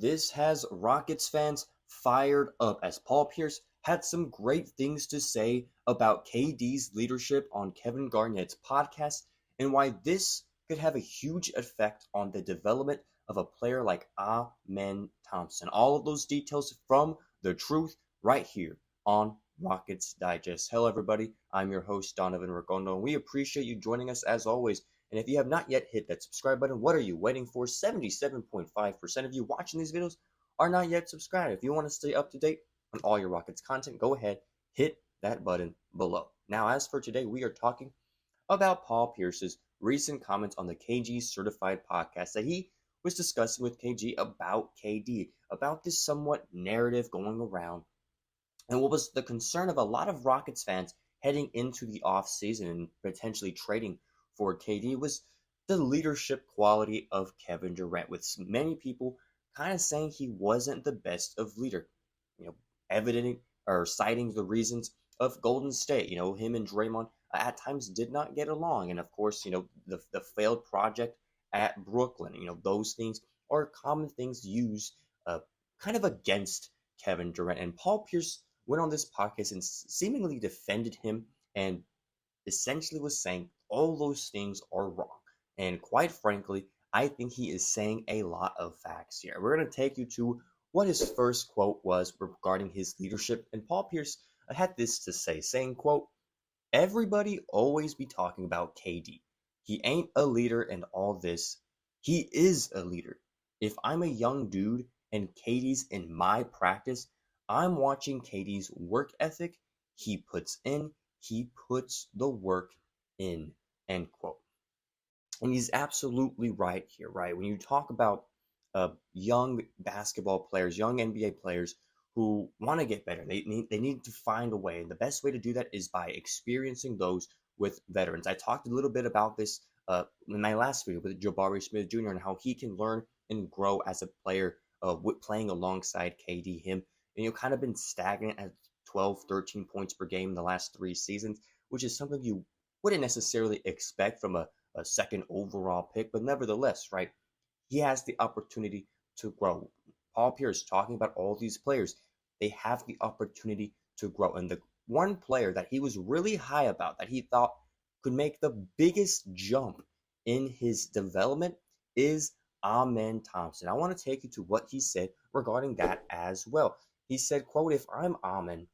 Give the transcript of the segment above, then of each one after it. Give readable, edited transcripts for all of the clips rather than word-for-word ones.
This has Rockets fans fired up as Paul Pierce had some great things to say about KD's leadership on Kevin Garnett's podcast and why this could have a huge effect on the development of a player like Amen Thompson. All of those details from The Truth right here on Rockets Digest. Hello, everybody. I'm your host, Donovan Ricondo, and we appreciate you joining us as always. And if you have not yet hit that subscribe button, what are you waiting for? 77.5% of you watching these videos are not yet subscribed. If you want to stay up to date on all your Rockets content, go ahead, hit that button below. Now, as for today, we are talking about Paul Pierce's recent comments on the KG Certified podcast that he was discussing with KG about KD, about this somewhat narrative going around, and what was the concern of a lot of Rockets fans heading into the offseason and potentially trading for KD was the leadership quality of Kevin Durant, with many people kind of saying he wasn't the best of leader, evidencing or citing the reasons of Golden State. Him and Draymond at times did not get along, and of course, the failed project at Brooklyn. Those things are common things used kind of against Kevin Durant. And Paul Pierce went on this podcast and seemingly defended him and essentially was saying all those things are wrong. And quite frankly, I think he is saying a lot of facts here. We're going to take you to what his first quote was regarding his leadership. And Paul Pierce had this to say, saying, quote, "Everybody always be talking about KD. He ain't a leader and all this. He is a leader. If I'm a young dude and KD's in my practice, I'm watching KD's work ethic. He puts the work in," end quote. And he's absolutely right here, right? When you talk about young basketball players, young NBA players who want to get better, they need to find a way. And the best way to do that is by experiencing those with veterans. I talked a little bit about this in my last video with Jabari Smith Jr. and how he can learn and grow as a player with playing alongside KD. Him, and kind of been stagnant at 12, 13 points per game in the last 3 seasons, which is something you wouldn't necessarily expect from a second overall pick, but nevertheless, right, he has the opportunity to grow. Paul Pierce talking about all these players, they have the opportunity to grow. And the one player that he was really high about, that he thought could make the biggest jump in his development, is Amen Thompson. I want to take you to what he said regarding that as well. He said, quote, "If I'm Amen,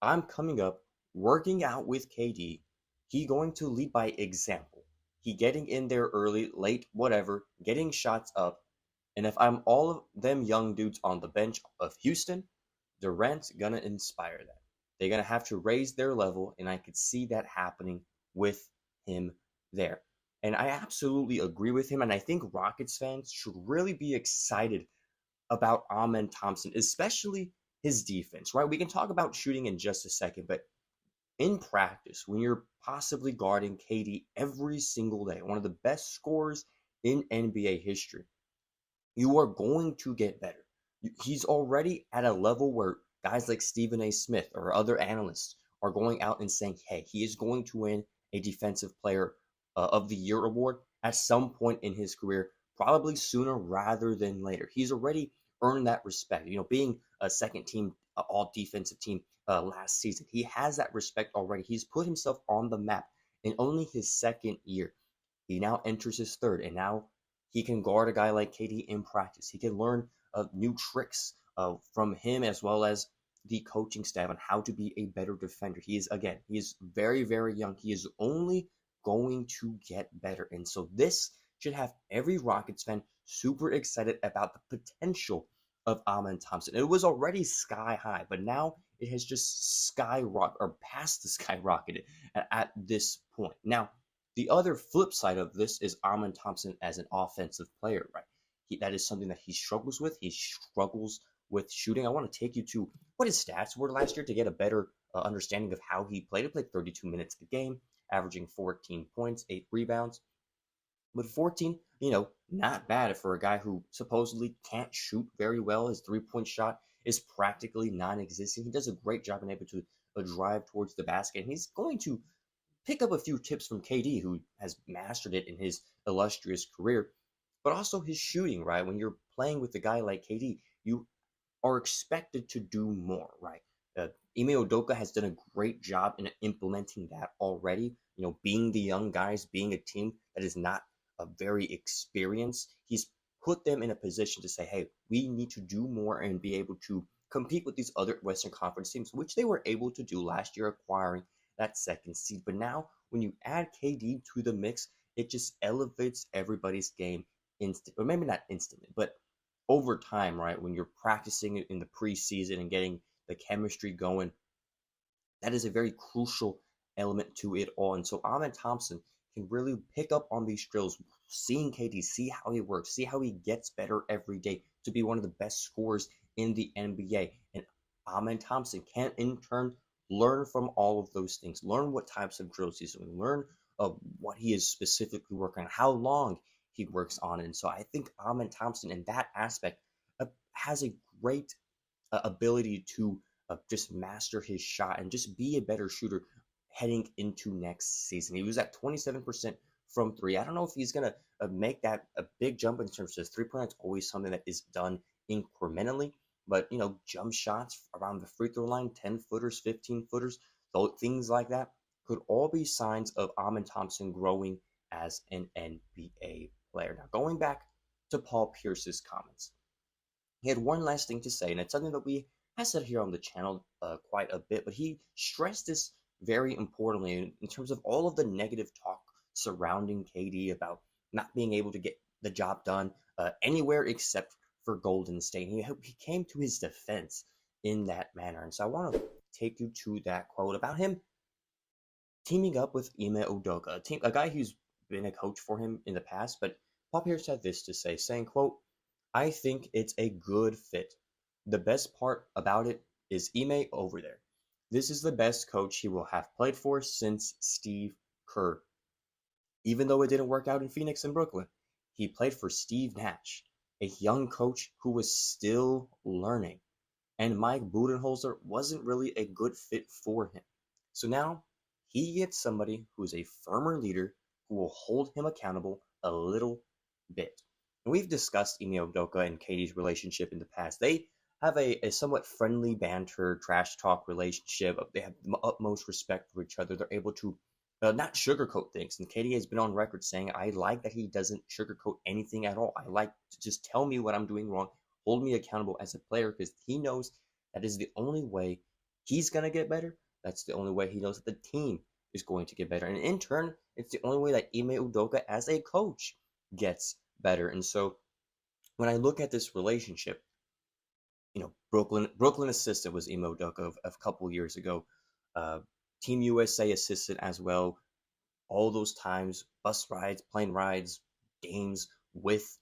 I'm coming up, working out with KD. He going to lead by example. He getting in there early, late, whatever, getting shots up. And if I'm all of them young dudes on the bench of Houston, Durant's gonna inspire that. They're gonna have to raise their level, and I could see that happening with him there." And I absolutely agree with him, and I think Rockets fans should really be excited about Amen Thompson, especially his defense, right? We can talk about shooting in just a second, but in practice, when you're possibly guarding KD every single day, one of the best scorers in NBA history, you are going to get better. He's already at a level where guys like Stephen A. Smith or other analysts are going out and saying, hey, he is going to win a Defensive Player of the Year award at some point in his career, probably sooner rather than later. He's already earned that respect. Being a second team all defensive team last season, he has that respect already. He's put himself on the map in only his second year. He now enters his third, and now he can guard a guy like KD in practice. He can learn new tricks from him, as well as the coaching staff on how to be a better defender. He is very, very young. He is only going to get better. And so this should have every Rockets fan super excited about the potential of Amen Thompson. It was already sky high, but now it has just past the skyrocketed at this point. Now, the other flip side of this is Amen Thompson as an offensive player, right? That is something that he struggles with. He struggles with shooting. I want to take you to what his stats were last year to get a better understanding of how he played. He played 32 minutes a game, averaging 14 points, 8 rebounds. But 14, not bad for a guy who supposedly can't shoot very well. His three-point shot is practically non-existent. He does a great job in able to drive towards the basket. And he's going to pick up a few tips from KD, who has mastered it in his illustrious career. But also his shooting, right? When you're playing with a guy like KD, you are expected to do more, right? Ime Odoka has done a great job in implementing that already. Being the young guys, being a team that is not a very experienced, he's put them in a position to say, hey, we need to do more and be able to compete with these other Western Conference teams, which they were able to do last year, acquiring that second seed. But now, when you add KD to the mix, it just elevates everybody's game or maybe not instantly, but over time, right? When you're practicing it in the preseason and getting the chemistry going, that is a very crucial element to it all. And so Amen Thompson can really pick up on these drills, seeing KD, see how he works, see how he gets better every day to be one of the best scorers in the NBA. And Amen Thompson can in turn learn from all of those things, learn what types of drills he's doing, learn what he is specifically working on, how long he works on it. And so I think Amen Thompson in that aspect has a great ability to just master his shot and just be a better shooter heading into next season. He was at 27% from three. I don't know if he's going to make that a big jump in terms of three-point. It's always something that is done incrementally. But, jump shots around the free throw line, 10-footers, 15-footers, things like that could all be signs of Amen Thompson growing as an NBA player. Now, going back to Paul Pierce's comments, he had one last thing to say, and it's something that we have said here on the channel quite a bit, but he stressed this very importantly in terms of all of the negative talk surrounding KD about not being able to get the job done anywhere except for Golden State. He came to his defense in that manner. And so I want to take you to that quote about him teaming up with Ime Udoka, a guy who's been a coach for him in the past. But Paul Pierce had this to say, saying, quote, "I think it's a good fit. The best part about it is Ime over there. This is the best coach he will have played for since Steve Kerr. Even though it didn't work out in Phoenix and Brooklyn, he played for Steve Nash, a young coach who was still learning. And Mike Budenholzer wasn't really a good fit for him. So now he gets somebody who is a firmer leader who will hold him accountable a little bit." And we've discussed Ime Udoka and KD's relationship in the past. They have a somewhat friendly banter, trash talk relationship. They have the utmost respect for each other. They're able to not sugarcoat things. And KD has been on record saying, I like that he doesn't sugarcoat anything at all. I like to just tell me what I'm doing wrong, hold me accountable as a player, because he knows that is the only way he's going to get better. That's the only way he knows that the team is going to get better. And in turn, it's the only way that Ime Udoka as a coach gets better. And so when I look at this relationship, Brooklyn assistant was Ime Udoka a couple years ago. Team USA assistant as well. All those times, bus rides, plane rides, games with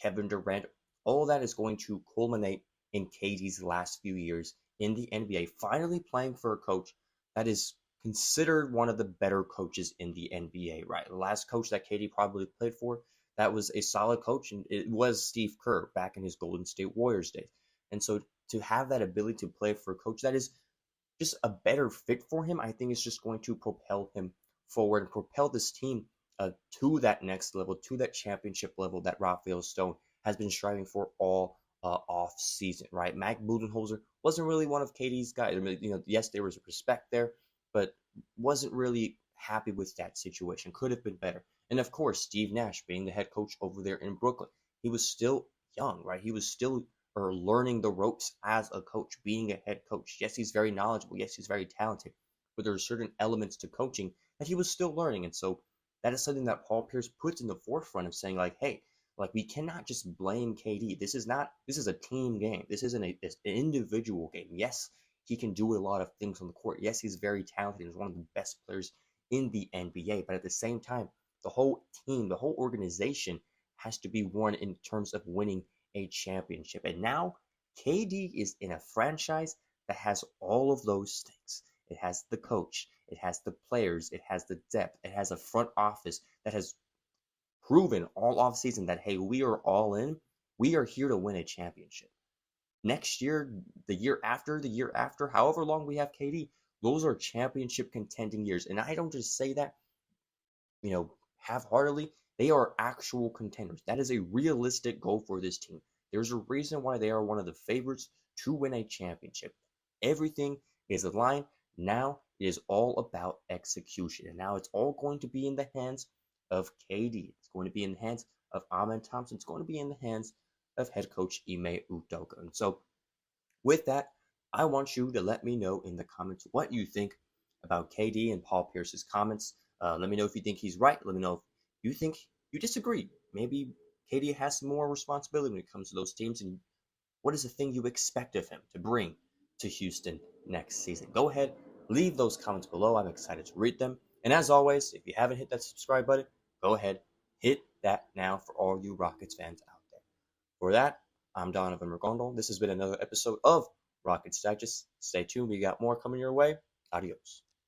Kevin Durant, all that is going to culminate in KD's last few years in the NBA, finally playing for a coach that is considered one of the better coaches in the NBA, right? The last coach that KD probably played for that was a solid coach, and it was Steve Kerr back in his Golden State Warriors days. And so to have that ability to play for a coach that is just a better fit for him, I think is just going to propel him forward and propel this team to that next level, to that championship level that Rafael Stone has been striving for all off season, right? Mike Budenholzer wasn't really one of KD's guys. I mean, yes, there was respect there, but wasn't really happy with that situation. Could have been better. And of course, Steve Nash being the head coach over there in Brooklyn, he was still young, right? He was still learning the ropes as a coach, being a head coach. Yes, he's very knowledgeable. Yes, he's very talented, but there are certain elements to coaching that he was still learning. And so that is something that Paul Pierce puts in the forefront of saying, like, hey, like, we cannot just blame KD. This is a team game. This isn't an individual game. Yes, he can do a lot of things on the court. Yes, he's very talented. He's one of the best players in the NBA. But at the same time, the whole team, the whole organization has to be won in terms of winning a championship. And now KD is in a franchise that has all of those things. It has the coach, it has the players, it has the depth, it has a front office that has proven all off season that, hey, we are all in. We are here to win a championship. Next year, the year after, however long we have KD, those are championship contending years. And I don't just say that, half-heartedly. They are actual contenders. That is a realistic goal for this team. There's a reason why they are one of the favorites to win a championship. Everything is aligned. Now it is all about execution. And now it's all going to be in the hands of KD. It's going to be in the hands of Amen Thompson. It's going to be in the hands of head coach Ime Udoka. And so with that, I want you to let me know in the comments what you think about KD and Paul Pierce's comments. Let me know if you think he's right. Let me know if you think you disagree. Maybe KD has more responsibility when it comes to those teams, and what is the thing you expect of him to bring to Houston next season? Go ahead, leave those comments below. I'm excited to read them. And as always, if you haven't hit that subscribe button, go ahead, hit that now for all you Rockets fans out there. For that, I'm Donovan Ricondo. This has been another episode of Rockets Digest. Stay tuned. We got more coming your way. Adios.